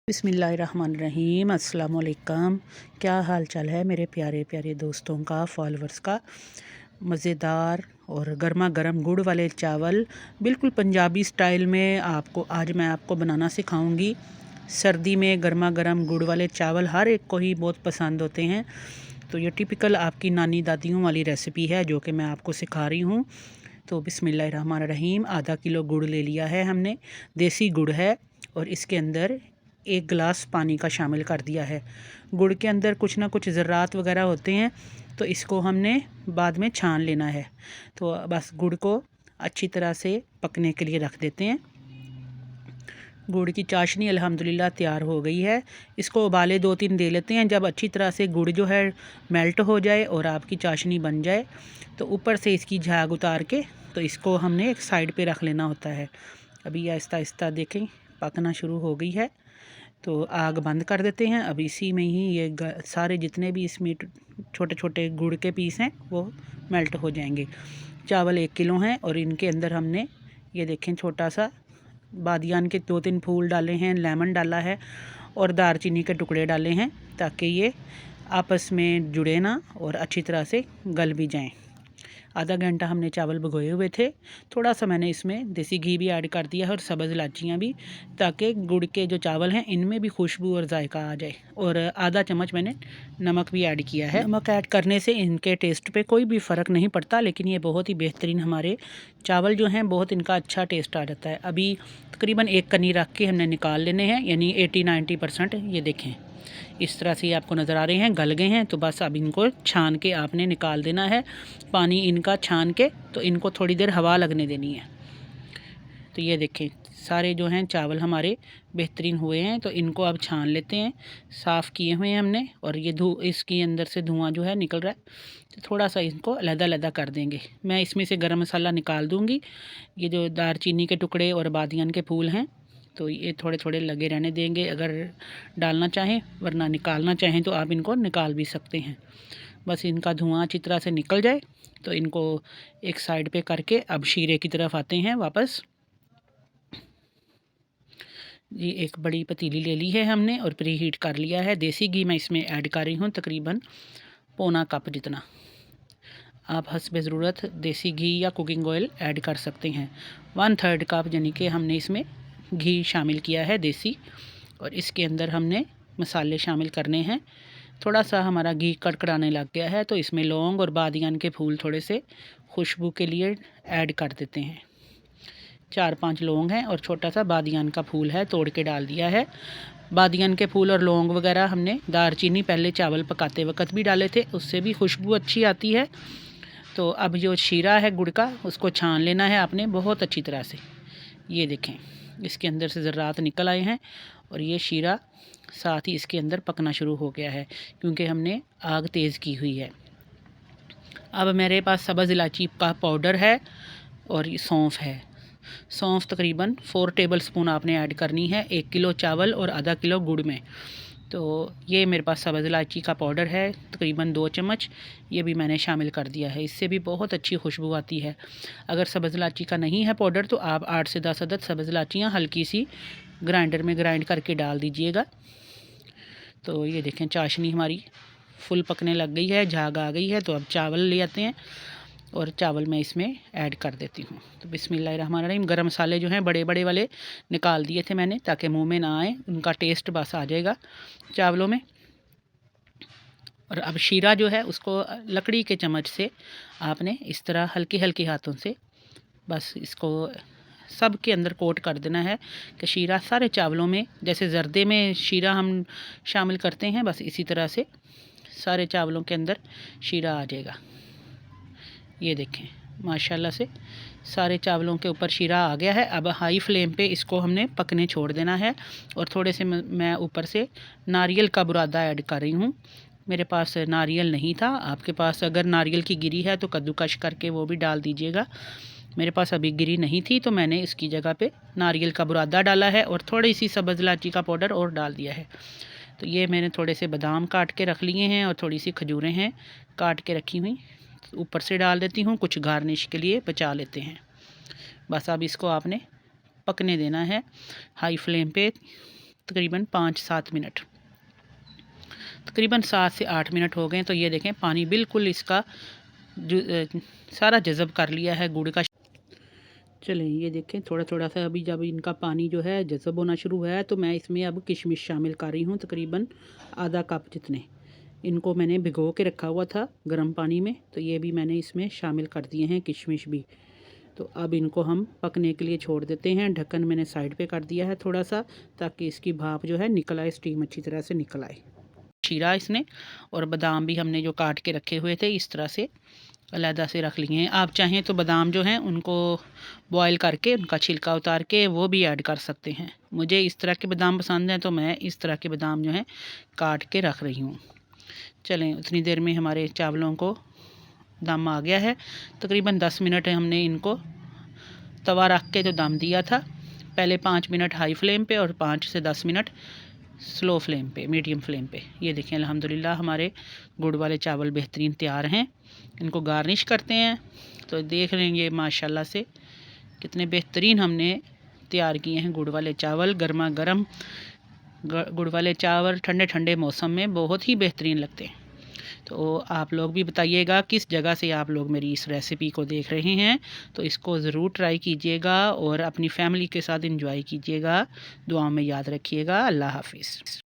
बिस्मिल्लाहिर्रहमानिर्रहीम अस्सलाम वालेकुम। क्या हाल चाल है मेरे प्यारे प्यारे दोस्तों का, फॉलोअर्स का। मज़ेदार और गर्मा गर्म गुड़ वाले चावल बिल्कुल पंजाबी स्टाइल में आज मैं आपको बनाना सिखाऊंगी। सर्दी में गर्मा गर्म गुड़ वाले चावल हर एक को ही बहुत पसंद होते हैं। तो ये टिपिकल आपकी नानी दादियों वाली रेसिपी है जो कि मैं आपको सिखा रही हूँ। तो बिस्मिल्लाहिर्रहमानिर्रहीम। आधा किलो गुड़ ले लिया है हमने, देसी गुड़ है। और इसके अंदर 1 गिलास पानी का शामिल कर दिया है। गुड़ के अंदर कुछ ना कुछ ज़र्रात वगैरह होते हैं, तो इसको हमने बाद में छान लेना है। तो बस गुड़ को अच्छी तरह से पकने के लिए रख देते हैं। गुड़ की चाशनी अल्हम्दुलिल्लाह तैयार हो गई है। इसको उबाले 2-3 दे लेते हैं। जब अच्छी तरह से गुड़ जो है मेल्ट हो जाए और आपकी चाशनी बन जाए, तो ऊपर से इसकी झाग उतार के तो इसको हमने एक साइड पे रख लेना होता है। अभी आहिस्ता आहिस्ता देखें पकना शुरू हो गई है, तो आग बंद कर देते हैं। अब इसी में ही ये सारे जितने भी इसमें छोटे छोटे गुड़ के पीस हैं वो मेल्ट हो जाएंगे। चावल 1 किलो हैं और इनके अंदर हमने ये देखें छोटा सा बादियान के 2-3 फूल डाले हैं, लेमन डाला है और दारचीनी के टुकड़े डाले हैं, ताकि ये आपस में जुड़े ना और अच्छी तरह से गल भी जाएं। आधा घंटा हमने चावल भिगोए हुए थे। थोड़ा सा मैंने इसमें देसी घी भी ऐड कर दिया है और सब्ज़ इलायचियाँ भी, ताकि गुड़ के जो चावल हैं इनमें भी खुशबू और जायका आ जाए। और आधा चम्मच मैंने नमक भी ऐड किया है। नमक ऐड करने से इनके टेस्ट पे कोई भी फ़र्क नहीं पड़ता, लेकिन ये बहुत ही बेहतरीन हमारे चावल जो हैं बहुत इनका अच्छा टेस्ट आ जाता है। अभी तकरीबन 1 कनी रख के हमने निकाल लेने हैं, यानी 80-90% ये देखें इस तरह से आपको नज़र आ रहे हैं, गल गए हैं। तो बस अब इनको छान के आपने निकाल देना है। पानी इनका छान के तो इनको थोड़ी देर हवा लगने देनी है। तो ये देखें सारे जो हैं चावल हमारे बेहतरीन हुए हैं, तो इनको अब छान लेते हैं। साफ़ किए हुए हैं हमने, और ये इसके अंदर से धुआं जो है निकल रहा है, तो थोड़ा सा इनको अलग-अलग कर देंगे। मैं इसमें से गरम मसाला निकाल दूँगी। ये जो दारचीनी के टुकड़े और बादियान के फूल हैं, तो ये थोड़े थोड़े लगे रहने देंगे अगर डालना चाहें, वरना निकालना चाहें तो आप इनको निकाल भी सकते हैं। बस इनका धुआं अच्छी तरह से निकल जाए तो इनको एक साइड पे करके अब शीरे की तरफ आते हैं वापस। जी एक बड़ी पतीली ले ली है हमने और प्री हीट कर लिया है। देसी घी मैं इसमें ऐड कर रही हूँ, तकरीबन पौना कप जितना। आप हस्बे ज़रूरत देसी घी या कुकिंग ऑयल ऐड कर सकते हैं। 1/3 कप यानी कि हमने इसमें घी शामिल किया है देसी, और इसके अंदर हमने मसाले शामिल करने हैं। थोड़ा सा हमारा घी कड़कड़ाने लग गया है, तो इसमें लौंग और बादियान के फूल थोड़े से खुशबू के लिए ऐड कर देते हैं। 4-5 लौंग हैं और छोटा सा बादियान का फूल है, तोड़ के डाल दिया है। बादियान के फूल और लौंग वगैरह हमने दारचीनी पहले चावल पकाते वक्त भी डाले थे, उससे भी खुशबू अच्छी आती है। तो अब जो शीरा है गुड़ का, उसको छान लेना है आपने बहुत अच्छी तरह से। ये देखें इसके अंदर से ज़र्रात निकल आए हैं और ये शीरा साथ ही इसके अंदर पकना शुरू हो गया है, क्योंकि हमने आग तेज़ की हुई है। अब मेरे पास सब्ज़ इलायची का पाउडर है और ये सौंफ है। सौंफ तकरीबन 4 टेबल स्पून आपने ऐड करनी है 1 किलो चावल और आधा किलो गुड़ में। तो ये मेरे पास सब्ज़ इलायची का पाउडर है, तकरीबन 2 चम्मच, ये भी मैंने शामिल कर दिया है। इससे भी बहुत अच्छी खुशबू आती है। अगर सब्ज़ इलायची का नहीं है पाउडर, तो आप 8 से 10 अदद सब्ज़ इलायचियाँ हल्की सी ग्राइंडर में ग्राइंड करके डाल दीजिएगा। तो ये देखें चाशनी हमारी फुल पकने लग गई है, झाग आ गई है। तो अब चावल ले आते हैं और चावल मैं इसमें ऐड कर देती हूँ। तो बिस्मिल्लाहिर्रहमानिर्रहीम। गरम मसाले जो हैं बड़े बड़े वाले निकाल दिए थे मैंने, ताकि मुंह में ना आए, उनका टेस्ट बस आ जाएगा चावलों में। और अब शीरा जो है उसको लकड़ी के चम्मच से आपने इस तरह हल्के हल्के हाथों से बस इसको सब के अंदर कोट कर देना है, कि शीरा सारे चावलों में, जैसे जर्दे में शीरा हम शामिल करते हैं, बस इसी तरह से सारे चावलों के अंदर शीरा आ जाएगा। ये देखें माशाल्लाह से सारे चावलों के ऊपर शीरा आ गया है। अब हाई फ्लेम पे इसको हमने पकने छोड़ देना है। और थोड़े से मैं ऊपर से नारियल का बुरादा ऐड कर रही हूँ। मेरे पास नारियल नहीं था, आपके पास अगर नारियल की गिरी है तो कद्दूकश करके वो भी डाल दीजिएगा। मेरे पास अभी गिरी नहीं थी, तो मैंने इसकी जगह पे नारियल का बुरादा डाला है और थोड़ी सी सब्ज़ इलायची का पाउडर और डाल दिया है। तो ये मैंने थोड़े से बादाम काट के रख लिए हैं और थोड़ी सी खजूरें हैं काट के रखी हुई, ऊपर से डाल देती हूँ। कुछ गार्निश के लिए बचा लेते हैं। बस अब इसको आपने पकने देना है हाई फ्लेम पे तकरीबन 5-7 मिनट। तकरीबन 7 से 8 मिनट हो गए। तो ये देखें पानी बिल्कुल इसका सारा जज़ब कर लिया है गुड़ का। चलें ये देखें थोड़ा थोड़ा सा अभी जब इनका पानी जो है जज़ब होना शुरू हुआ है तो मैं इसमें अब किशमिश शामिल कर रही हूँ, तकरीबन आधा कप जितने। इनको मैंने भिगो के रखा हुआ था गर्म पानी में, तो ये भी मैंने इसमें शामिल कर दिए हैं किशमिश भी। तो अब इनको हम पकने के लिए छोड़ देते हैं। ढक्कन मैंने साइड पे कर दिया है थोड़ा सा, ताकि इसकी भाप जो है निकल आए, स्टीम अच्छी तरह से निकल आए। शीरा इसने और बादाम भी हमने जो काट के रखे हुए थे इस तरह से अलहदा से रख लिए हैं। आप चाहें तो बादाम जो हैं उनको बॉयल करके उनका छिलका उतार के वो भी ऐड कर सकते हैं। मुझे इस तरह के बादाम पसंद हैं तो मैं इस तरह के बादाम जो हैं काट के रख रही हूँ। चलें उतनी देर में हमारे चावलों को दम आ गया है। तकरीबन 10 मिनट हमने इनको तवा रख के जो दम दिया था, पहले 5 मिनट हाई फ्लेम पे और 5 से 10 मिनट स्लो फ्लेम पे, मीडियम फ्लेम पे। ये देखें अल्हम्दुलिल्लाह हमारे गुड़ वाले चावल बेहतरीन तैयार हैं। इनको गार्निश करते हैं तो देख लेंगे माशाल्लाह से कितने बेहतरीन हमने तैयार किए हैं गुड़ वाले चावल। गर्मा गर्म गुड़ वाले चावल ठंडे ठंडे मौसम में बहुत ही बेहतरीन लगते हैं। तो आप लोग भी बताइएगा किस जगह से आप लोग मेरी इस रेसिपी को देख रहे हैं, तो इसको ज़रूर ट्राई कीजिएगा और अपनी फैमिली के साथ एंजॉय कीजिएगा। दुआ में याद रखिएगा। अल्लाह हाफिज़।